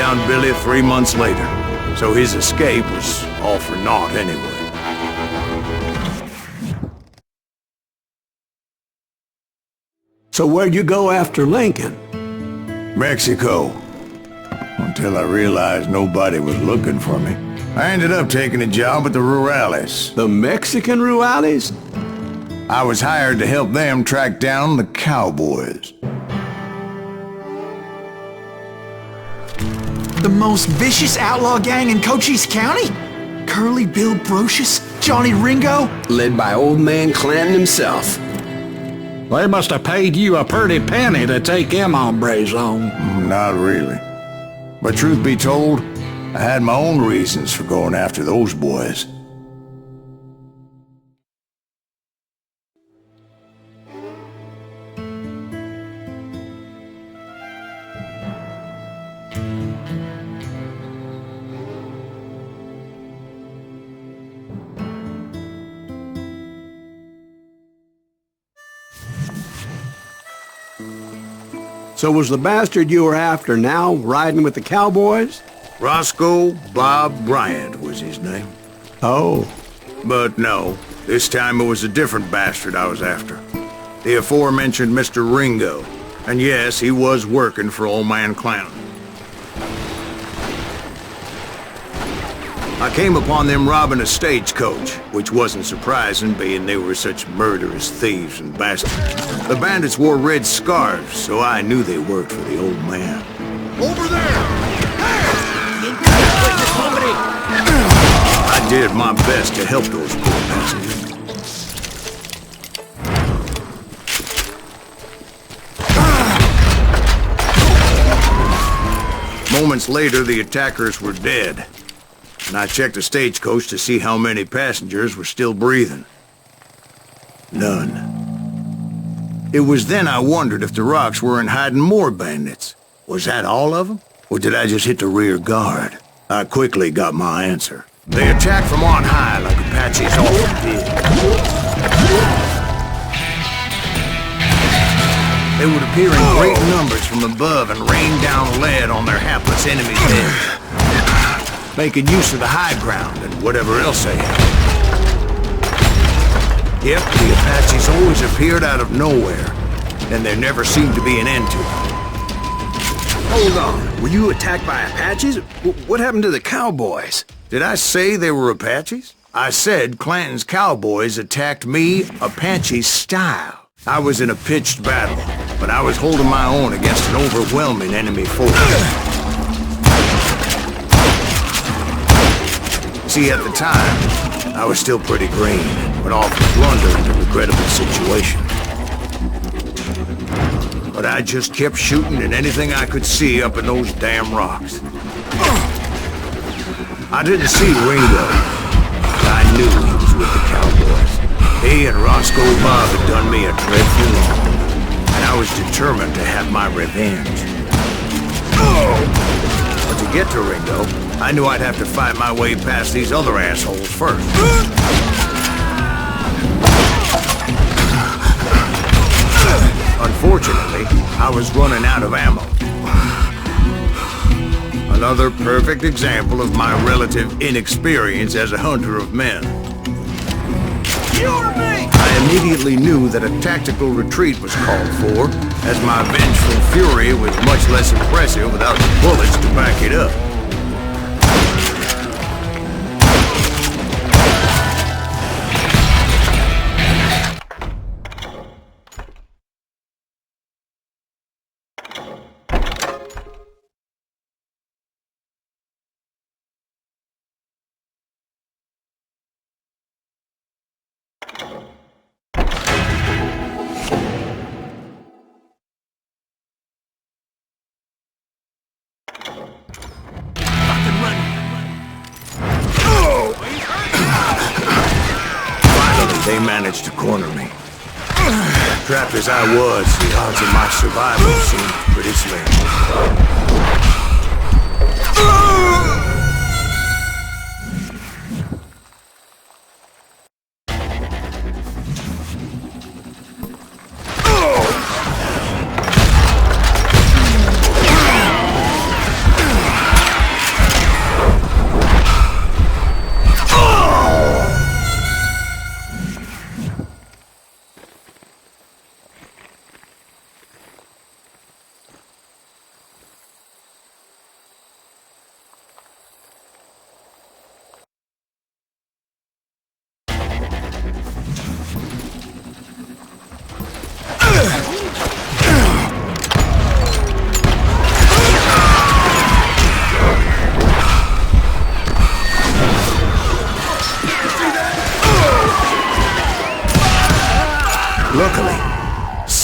found Billy 3 months later, so his escape was all for naught anyway. So where'd you go after Lincoln? Mexico. Until I realized nobody was looking for me. I ended up taking a job at the Rurales. The Mexican Rurales? I was hired to help them track down the cowboys. The most vicious outlaw gang in Cochise County? Curly Bill Brocious? Johnny Ringo? Led by old man Clanton himself. They must have paid you a pretty penny to take them hombres on. Not really. But truth be told, I had my own reasons for going after those boys. So was the bastard you were after now riding with the cowboys? Roscoe Bob Bryant was his name. Oh. But no, this time it was a different bastard I was after. The aforementioned Mr. Ringo. And yes, he was working for old man Clanton. I came upon them robbing a stagecoach, which wasn't surprising, being they were such murderous thieves and bastards. The bandits wore red scarves, so I knew they worked for the old man. Over there! I did my best to help those poor bastards. Moments later, the attackers were dead. And I checked the stagecoach to see how many passengers were still breathing. None. It was then I wondered if the rocks weren't hiding more bandits. Was that all of them? Or did I just hit the rear guard? I quickly got my answer. They attacked from on high like Apaches often did. They would appear in great numbers from above and rain down lead on their hapless enemies' heads, making use of the high ground and whatever else they had. Yep, the Apaches always appeared out of nowhere, and there never seemed to be an end to it. Hold on, were you attacked by Apaches? What happened to the cowboys? Did I say they were Apaches? I said Clanton's cowboys attacked me Apache style. I was in a pitched battle, but I was holding my own against an overwhelming enemy force. See, at the time, I was still pretty green, but often blunder into regrettable situations. But I just kept shooting at anything I could see up in those damn rocks. I didn't see Ringo, but I knew he was with the cowboys. He and Roscoe Bob had done me a dreadful wrong, and I was determined to have my revenge. But to get to Ringo, I knew I'd have to fight my way past these other assholes first. Unfortunately, I was running out of ammo. Another perfect example of my relative inexperience as a hunter of men. I immediately knew that a tactical retreat was called for, as my vengeful fury was much less impressive without the bullets to back it up. They managed to corner me. Trapped as I was, the odds of my survival seemed pretty slim.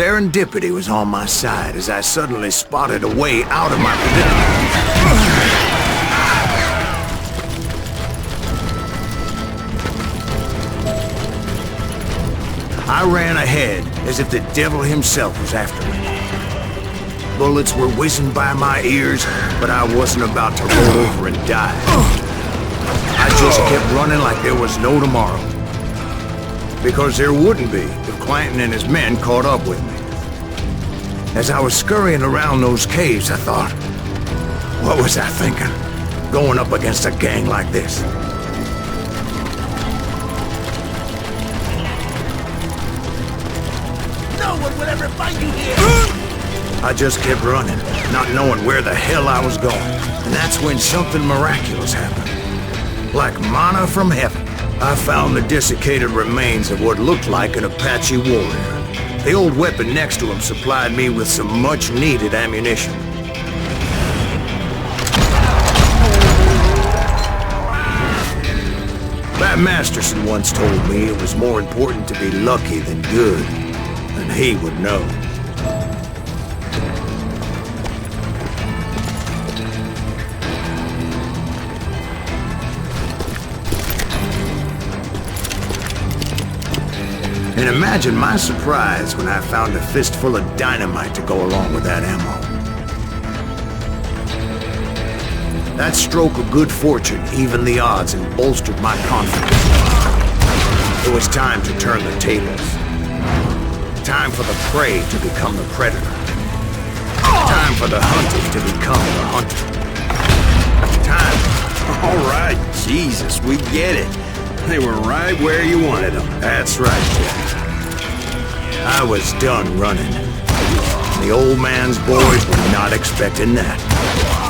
serendipity was on my side as I suddenly spotted a way out of my predicament. I ran ahead as if the devil himself was after me. Bullets were whizzing by my ears, but I wasn't about to roll over and die. I just kept running like there was no tomorrow. Because there wouldn't be if Kleinton and his men caught up with me. As I was scurrying around those caves, I thought, what was I thinking? Going up against a gang like this? No one will ever find you here! I just kept running, not knowing where the hell I was going. And that's when something miraculous happened. Like manna from heaven, I found the desiccated remains of what looked like an Apache warrior. The old weapon next to him supplied me with some much-needed ammunition. Bat Masterson once told me it was more important to be lucky than good, and he would know. And imagine my surprise when I found a fistful of dynamite to go along with that ammo. That stroke of good fortune evened the odds and bolstered my confidence. It was time to turn the tables. Time for the prey to become the predator. Time for the hunted to become the hunter. Time. All right, Jesus, we get it. They were right where you wanted them. That's right, Jack. I was done running. The old man's boys were not expecting that.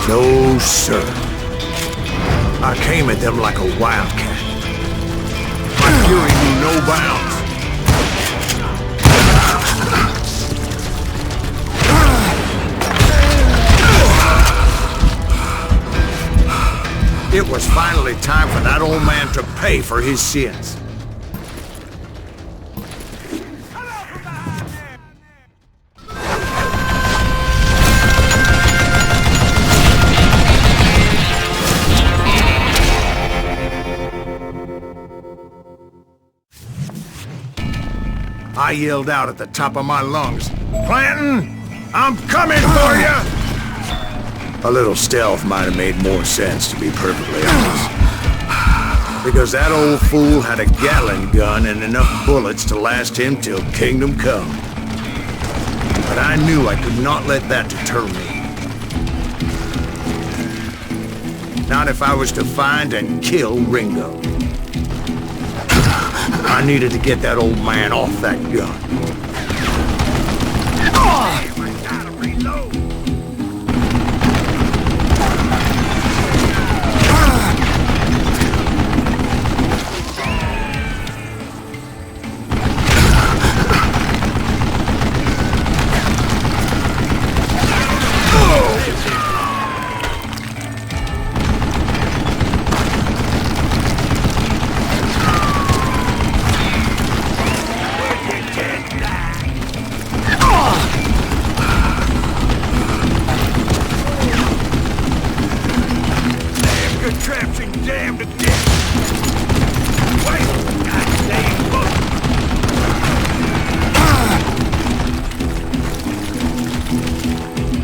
No, sir. I came at them like a wildcat. My fury knew no bounds. It was finally time for that old man to pay for his sins. I yelled out at the top of my lungs, "Kleinton, I'm coming for you!" A little stealth might have made more sense, to be perfectly honest. Because that old fool had a Gatling gun and enough bullets to last him till kingdom come. But I knew I could not let that deter me. Not if I was to find and kill Ringo. I needed to get that old man off that gun. I gotta reload.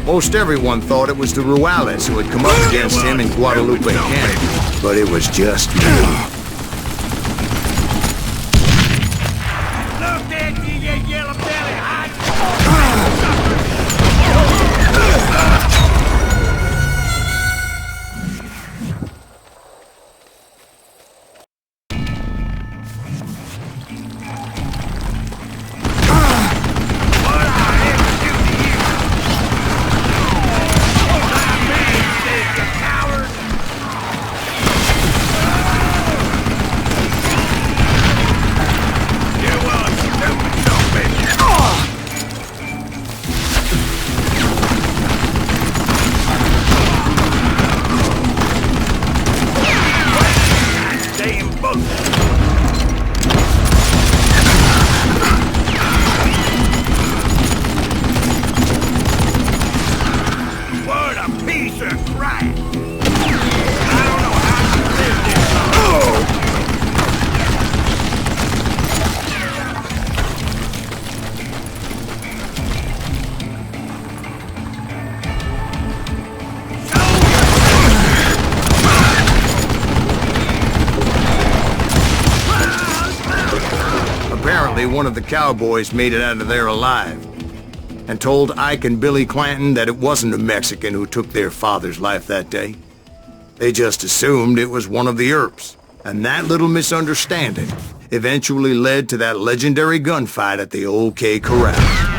Most everyone thought it was the Ruales who had come up against him in Guadalupe Canyon, but it was just me. Look at you, yellow belly! finally one of the cowboys made it out of there alive, and told Ike and Billy Clanton that it wasn't a Mexican who took their father's life that day. They just assumed it was one of the Earps, and that little misunderstanding eventually led to that legendary gunfight at the OK Corral.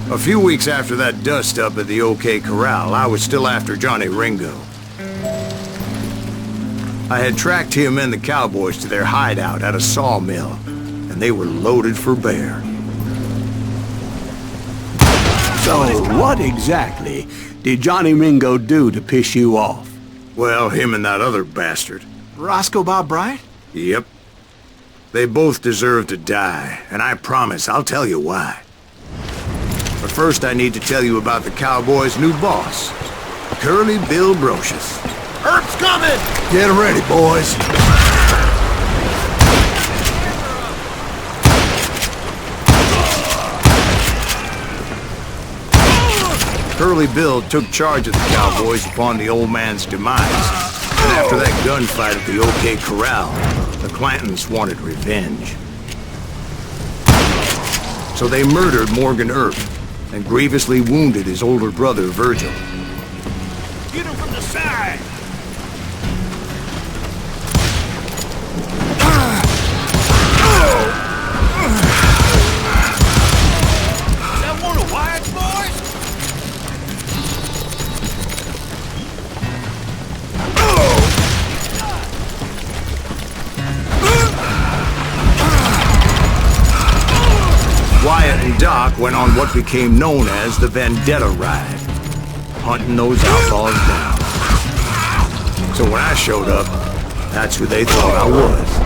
A few weeks after that dust-up at the OK Corral, I was still after Johnny Ringo. I had tracked him and the cowboys to their hideout at a sawmill, and they were loaded for bear. So, what exactly did Johnny Ringo do to piss you off? Well, him and that other bastard. Roscoe Bob Bryant? Yep. They both deserve to die, and I promise I'll tell you why. But first I need to tell you about the Cowboys' new boss, Curly Bill Brocious. Earp's coming! Get ready, boys. Curly Bill took charge of the Cowboys upon the old man's demise, and after that gunfight at the OK Corral, the Clantons wanted revenge. So they murdered Morgan Earp and grievously wounded his older brother, Virgil. Get him from the side! Is that one of Wyatt's boys? Wyatt and Doc went on what became known as the Vendetta Ride, hunting those outlaws down. So when I showed up, that's who they thought I was.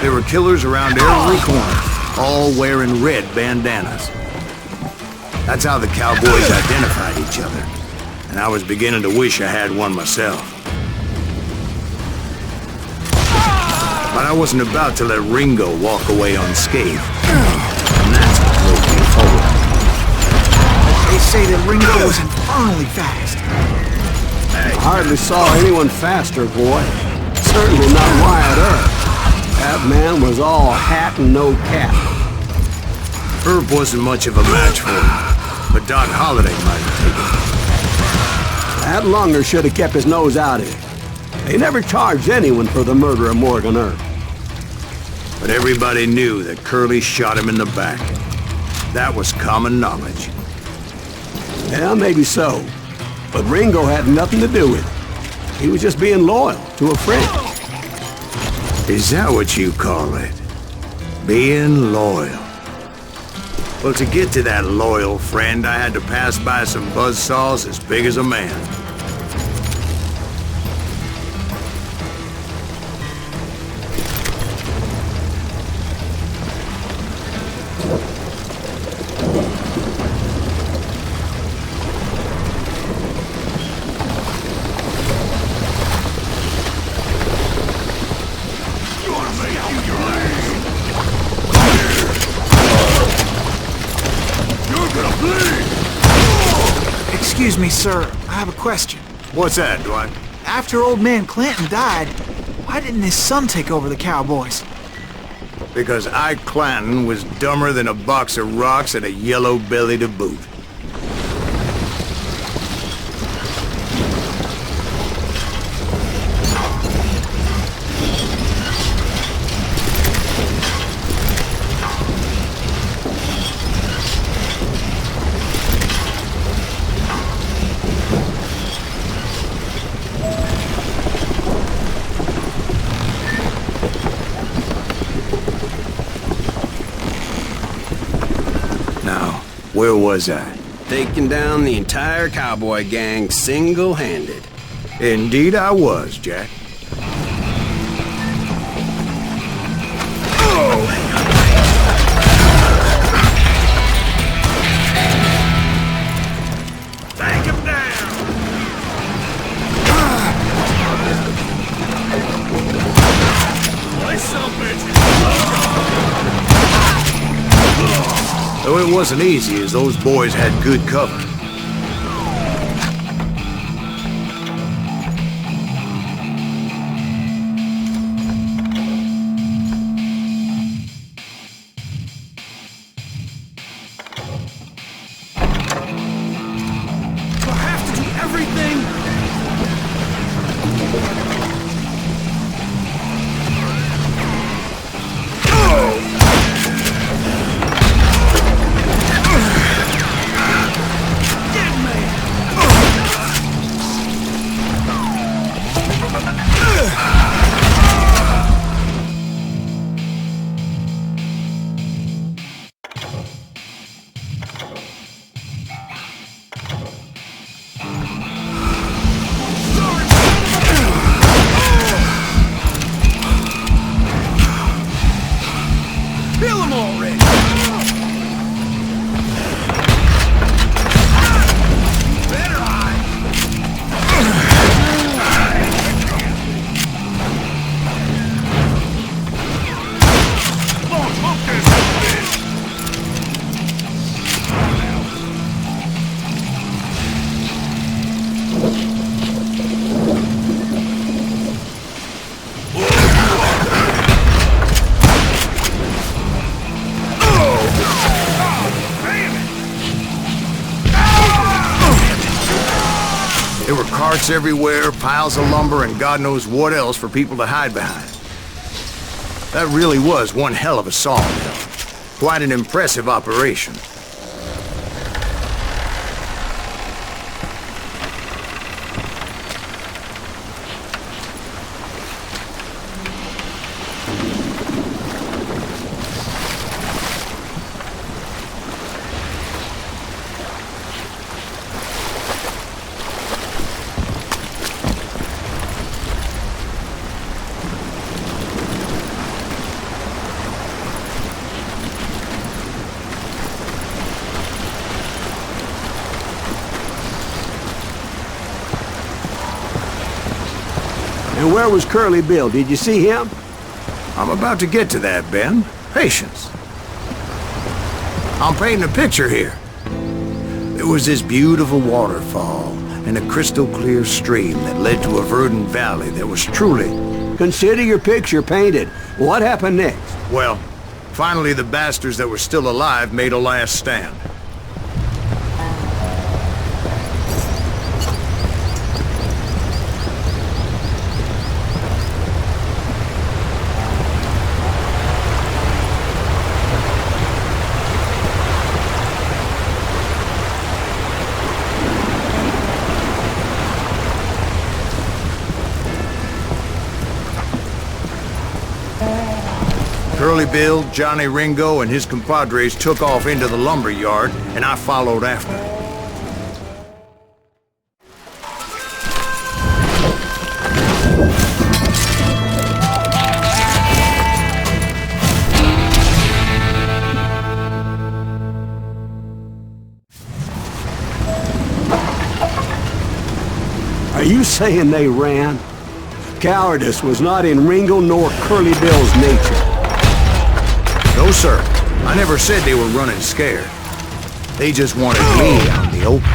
There were killers around every corner, all wearing red bandanas. That's how the cowboys identified each other, and I was beginning to wish I had one myself. But I wasn't about to let Ringo walk away unscathed, and that's what drove me forward. They say that Ringo was infernally fast. I hardly saw anyone faster, boy. Certainly not Wyatt Earp. That man was all hat and no cap. Earp wasn't much of a match for him, but Doc Holliday might have taken it. That lunger should have kept his nose out of it. They never charged anyone for the murder of Morgan Earp. But everybody knew that Curly shot him in the back. That was common knowledge. Yeah, maybe so. But Ringo had nothing to do with it. He was just being loyal to a friend. Is that what you call it? Being loyal? Well, to get to that loyal friend, I had to pass by some buzzsaws as big as a man. Excuse me, sir. I have a question. What's that, Dwight? After old man Clanton died, why didn't his son take over the Cowboys? Because Ike Clanton was dumber than a box of rocks and a yellow belly to boot. Where was I? Taking down the entire cowboy gang single-handed. Indeed I was, Jack. Take him down! Boy, some bitches! Though it wasn't easy, as those boys had good cover. There were carts everywhere, piles of lumber, and God knows what else for people to hide behind. That really was one hell of a sawmill. Quite an impressive operation. And where was Curly Bill? Did you see him? I'm about to get to that, Ben. Patience. I'm painting a picture here. There was this beautiful waterfall and a crystal clear stream that led to a verdant valley that was truly... Consider your picture painted. What happened next? Well, finally the bastards that were still alive made a last stand. Curly Bill, Johnny Ringo, and his compadres took off into the lumber yard, and I followed after. Are you saying they ran? Cowardice was not in Ringo nor Curly Bill's nature. No, sir. I never said they were running scared. They just wanted me out in the open.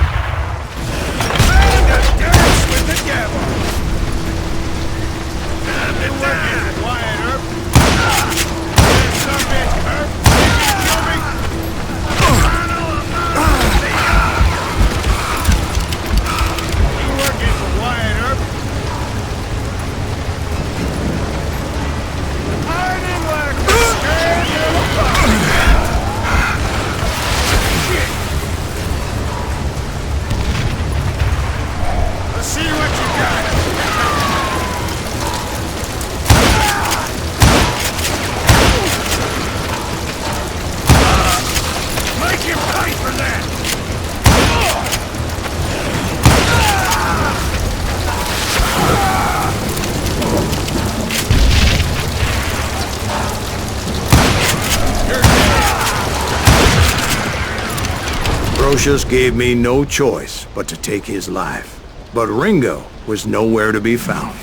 Brocious gave me no choice but to take his life. But Ringo was nowhere to be found.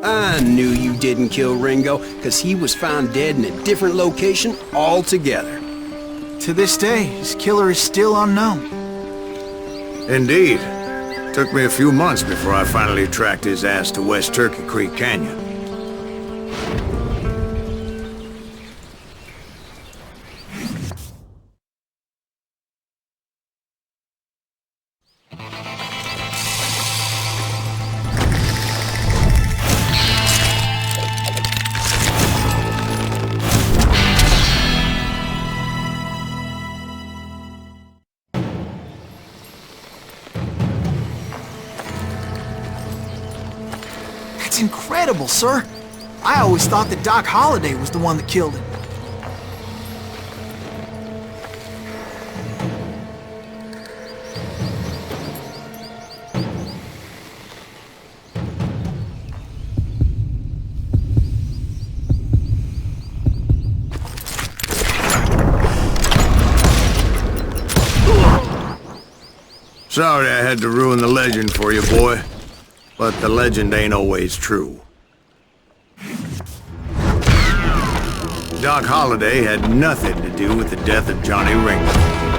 I knew you didn't kill Ringo, because he was found dead in a different location altogether. To this day, his killer is still unknown. Indeed. Took me a few months before I finally tracked his ass to West Turkey Creek Canyon. That's incredible, sir. I always thought that Doc Holliday was the one that killed him. Sorry I had to ruin the legend for you, boy. But the legend ain't always true. Doc Holliday had nothing to do with the death of Johnny Ringo.